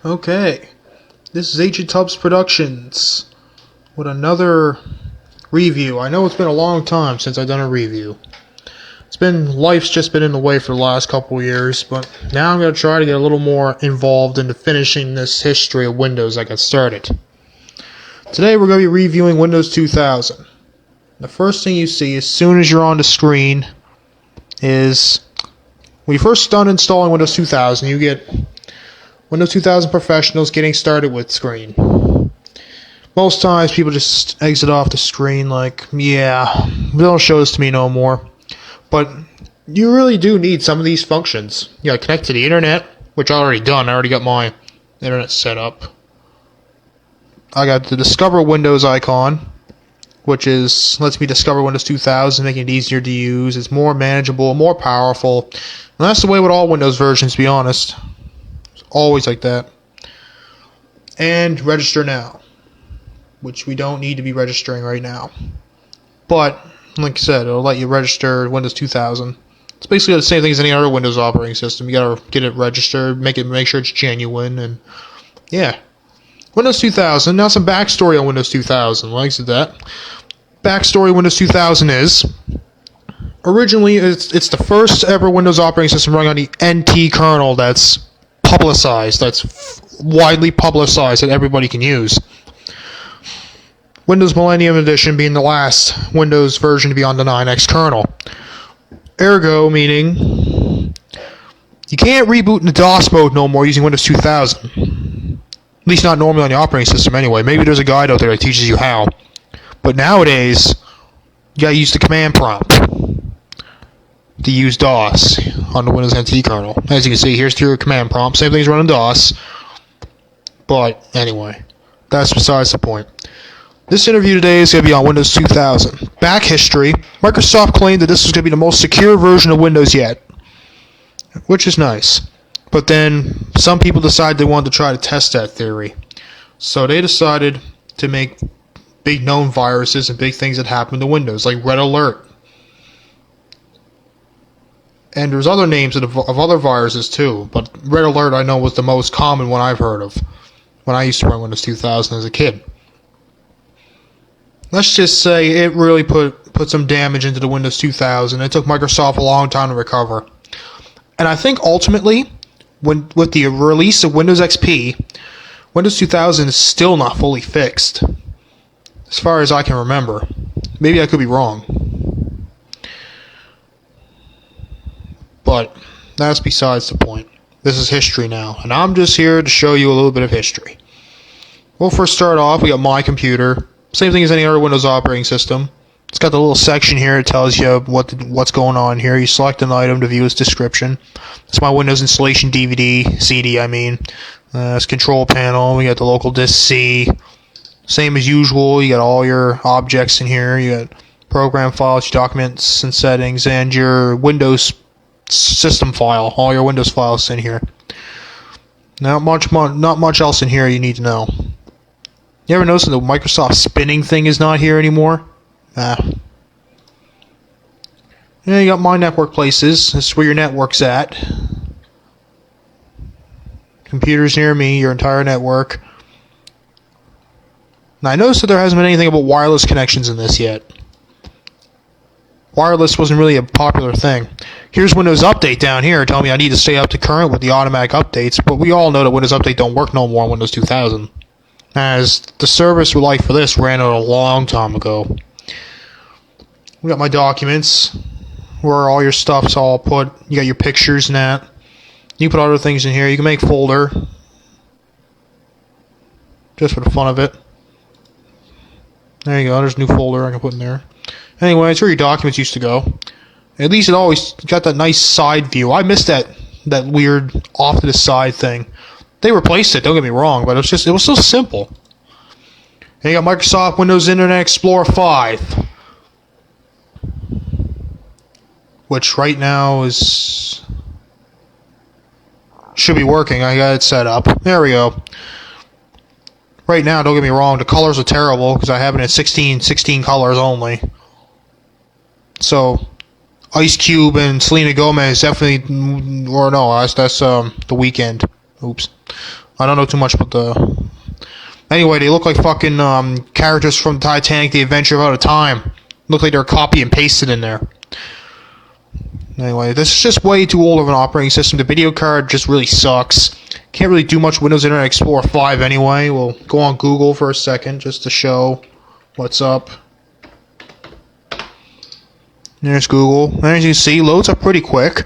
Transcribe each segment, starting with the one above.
Okay, this is Agent Tubbs Productions with another review. I know it's been a long time since I've done a review. Life's just been in the way for the last couple of years, but now I'm going to try to get a little more involved into finishing this history of Windows I got started. Today we're going to be reviewing Windows 2000. The first thing you see as soon as you're on the screen is when you first start installing Windows 2000, you get Windows 2000 Professionals getting started with screen. Most times people just exit off the screen like, yeah, don't show this to me no more. But you really do need some of these functions. You gotta connect to the internet, which I already done. I already got my internet set up. I got the Discover Windows icon, which lets me discover Windows 2000, making it easier to use. It's more manageable, more powerful. And that's the way with all Windows versions, to be honest. Always like that. And register now, which we don't need to be registering right now. But, like I said, it'll let you register Windows 2000. It's basically the same thing as any other Windows operating system. You gotta get it registered, make sure it's genuine, and yeah. Windows 2000, now some backstory on Windows 2000. Like I said that. Backstory of Windows 2000 is, originally it's the first ever Windows operating system running on the NT kernel that's publicized, that's widely publicized that everybody can use. Windows Millennium Edition being the last Windows version to be on the 9X kernel. Ergo, meaning you can't reboot into DOS mode no more using Windows 2000. At least not normally on the operating system anyway. Maybe there's a guide out there that teaches you how. But nowadays, you gotta use the command prompt to use DOS on the Windows NT kernel. As you can see, here's your command prompt. Same thing's running DOS. But anyway, that's besides the point. This interview today is going to be on Windows 2000. Back history, Microsoft claimed that this was going to be the most secure version of Windows yet, which is nice. But then some people decided they wanted to try to test that theory. So they decided to make big known viruses and big things that happen to Windows, like Red Alert. And there's other names of other viruses too, but Red Alert I know was the most common one I've heard of when I used to run Windows 2000 as a kid. Let's just say it really put some damage into the Windows 2000. It took Microsoft a long time to recover. And I think ultimately, with the release of Windows XP, Windows 2000 is still not fully fixed, as far as I can remember. Maybe I could be wrong. But that's besides the point. This is history now, and I'm just here to show you a little bit of history. We'll first start off, we got my computer. Same thing as any other Windows operating system. It's got the little section here that tells you what's going on here. You select an item to view its description. It's my Windows installation DVD, CD I mean. It's control panel, we got the local disk C. Same as usual, you got all your objects in here. You got program files, your documents and settings, and your Windows system file. All your Windows files in here. Not much else in here you need to know. You ever notice that the Microsoft spinning thing is not here anymore? Yeah, you got my network places. This is where your network's at. Computers near me, your entire network. Now I noticed that there hasn't been anything about wireless connections in this yet. Wireless wasn't really a popular thing. Here's Windows Update down here telling me I need to stay up to current with the automatic updates, but we all know that Windows Update don't work no more on Windows 2000. As the service we like for this ran out a long time ago. We got my documents, where all your stuff's all put. You got your pictures and that. You can put other things in here. You can make folder. Just for the fun of it. There you go, there's a new folder I can put in there. Anyway, it's where your documents used to go. At least it always got that nice side view. I missed that weird off to the side thing. They replaced it, don't get me wrong, but it was so simple. And you got Microsoft Windows Internet Explorer 5. Which right now should be working. I got it set up. There we go. Right now, don't get me wrong, the colors are terrible because I have it in 16 colors only. So Ice Cube and Selena Gomez definitely, or no, that's The Weeknd. Oops, I don't know too much about the. Anyway, they look like fucking characters from Titanic: The Adventure of Out of Time. Look like they're copy and pasted in there. Anyway, this is just way too old of an operating system. The video card just really sucks. Can't really do much Windows Internet Explorer 5 anyway. We'll go on Google for a second just to show what's up. There's Google. And as you can see, loads up pretty quick.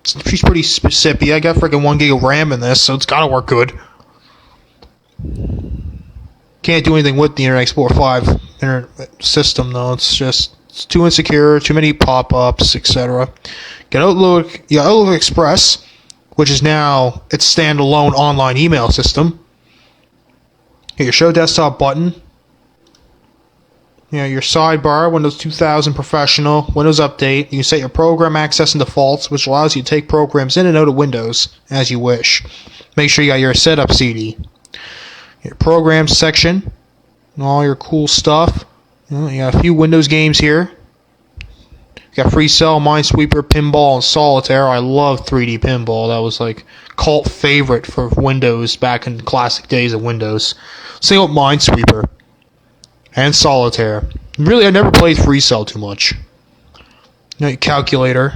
She's pretty sippy. I got freaking 1 gig of RAM in this, so it's gotta work good. Can't do anything with the Internet Explorer 5 internet system though. It's too insecure, too many pop-ups, etc. Get Outlook Express, which is now its standalone online email system. Get your Show Desktop button. Your sidebar, Windows 2000 Professional, Windows Update. You can set your program access and defaults, which allows you to take programs in and out of Windows as you wish. Make sure you got your setup CD. Your programs section, and all your cool stuff. You got a few Windows games here. You got Free Cell, Minesweeper, Pinball, and Solitaire. I love 3D Pinball. That was like cult favorite for Windows back in the classic days of Windows. Same with Minesweeper and Solitaire. Really, I never played Free Cell too much. Your calculator.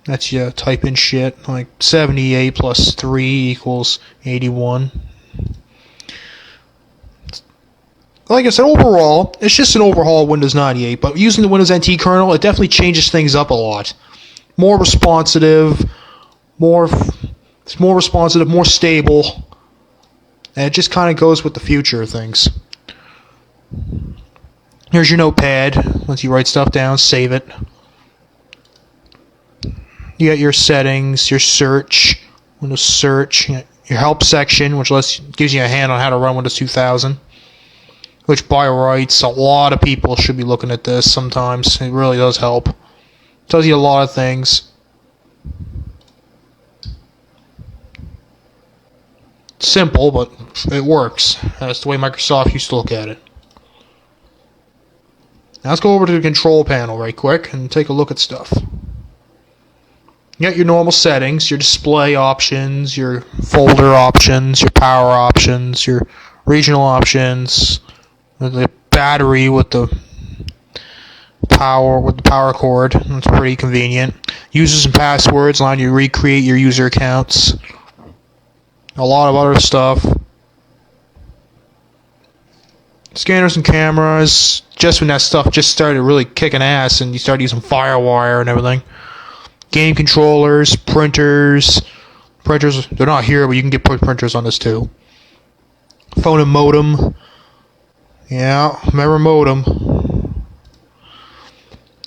That's you type in shit like 78 plus 3 equals 81. Like I said, overall, it's just an overhaul of Windows 98, but using the Windows NT kernel, it definitely changes things up a lot. More responsive, more stable, and it just kind of goes with the future of things. Here's your notepad. Once you write stuff down, save it. You got your settings, your search, Windows search, your help section, which gives you a hand on how to run Windows 2000. Which, by rights, a lot of people should be looking at this sometimes. It really does help. Tells you a lot of things. Simple, but it works. That's the way Microsoft used to look at it. Now let's go over to the control panel right quick and take a look at stuff. You got your normal settings, your display options, your folder options, your power options, your regional options, the battery with the power cord. That's pretty convenient. Users and passwords, allowing you to recreate your user accounts. A lot of other stuff. Scanners and cameras. Just when that stuff just started really kicking ass and you started using FireWire and everything. Game controllers, printers. Printers, they're not here, but you can get printers on this too. Phone and modem. Yeah, remember modem.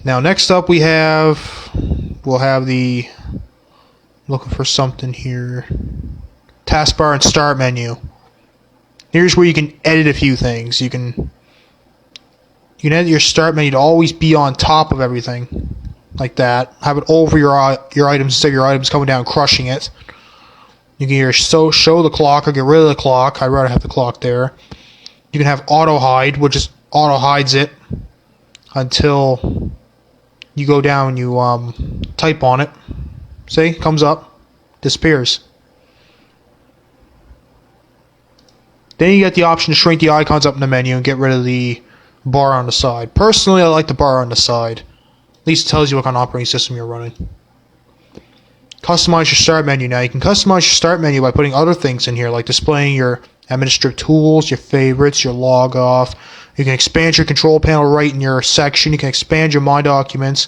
Now next up we'll have the, looking for something here, taskbar and start menu. Here's where you can edit a few things. You can edit your start menu to always be on top of everything, like that. Have it over your items instead of your items coming down and crushing it. You can either show the clock or get rid of the clock. I'd rather have the clock there. You can have auto hide, which just auto hides it until you go down and you type on it. See, comes up, disappears. Then you get the option to shrink the icons up in the menu and get rid of the bar on the side. Personally, I like the bar on the side. At least it tells you what kind of operating system you're running. Customize your start menu. Now you can customize your start menu by putting other things in here, like displaying your administrative tools, your favorites, your log off. You can expand your control panel right in your section. You can expand your My Documents.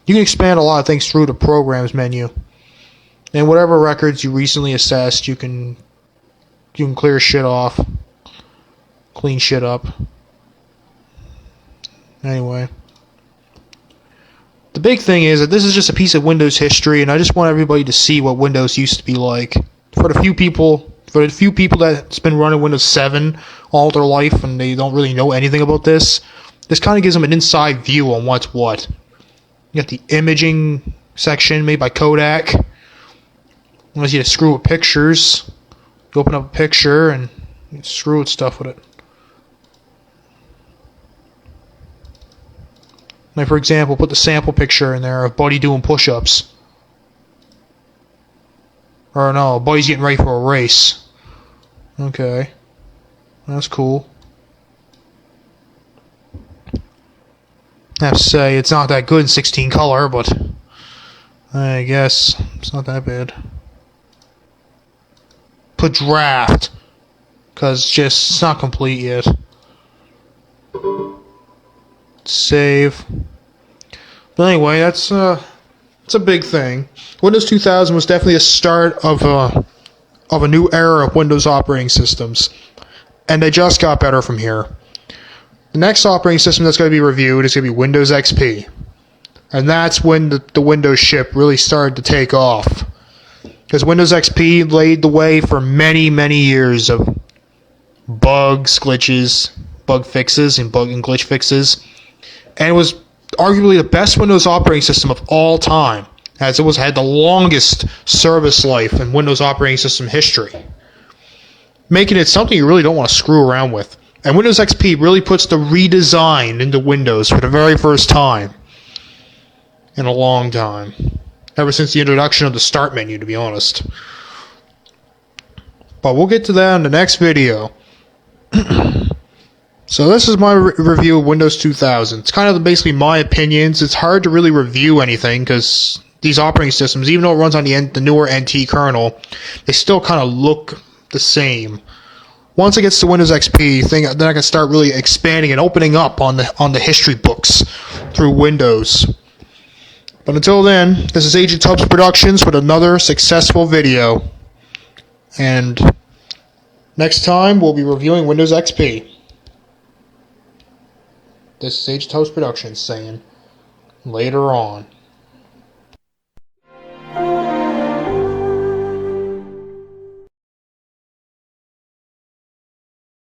You can expand a lot of things through the Programs menu. And whatever records you recently assessed, you can clear shit off, clean shit up. Anyway, the big thing is that this is just a piece of Windows history, and I just want everybody to see what Windows used to be like. For the few people that's been running Windows 7 all their life and they don't really know anything about this kind of gives them an inside view on what's what. You got the imaging section made by Kodak. Allows you to screw with pictures. You open up a picture and you screw with stuff with it. Like, for example, put the sample picture in there of Buddy doing push-ups. Or no, Buddy's getting ready for a race. Okay. That's cool. I have to say, it's not that good in 16 color, but I guess it's not that bad. Put draft, because it's not complete yet. Save. But anyway, it's a big thing. Windows 2000 was definitely a start of a new era of Windows operating systems, and they just got better from here. The next operating system that's going to be reviewed is going to be Windows XP, and that's when the Windows ship really started to take off, because Windows XP laid the way for many, many years of bugs, glitches, bug fixes, and bug and glitch fixes, and it was arguably the best Windows operating system of all time, as it had the longest service life in Windows operating system history, making it something you really don't want to screw around with. And Windows XP really puts the redesign into Windows for the very first time in a long time, ever since the introduction of the Start menu, to be honest. But we'll get to that in the next video. So this is my review of Windows 2000. It's kind of basically my opinions. It's hard to really review anything because these operating systems, even though it runs on the newer NT kernel, they still kind of look the same. Once it gets to Windows XP, then I can start really expanding and opening up on the history books through Windows. But until then, this is Agent Tubbs Productions with another successful video. And next time, we'll be reviewing Windows XP. This is Agent Tubbs Productions saying, later on.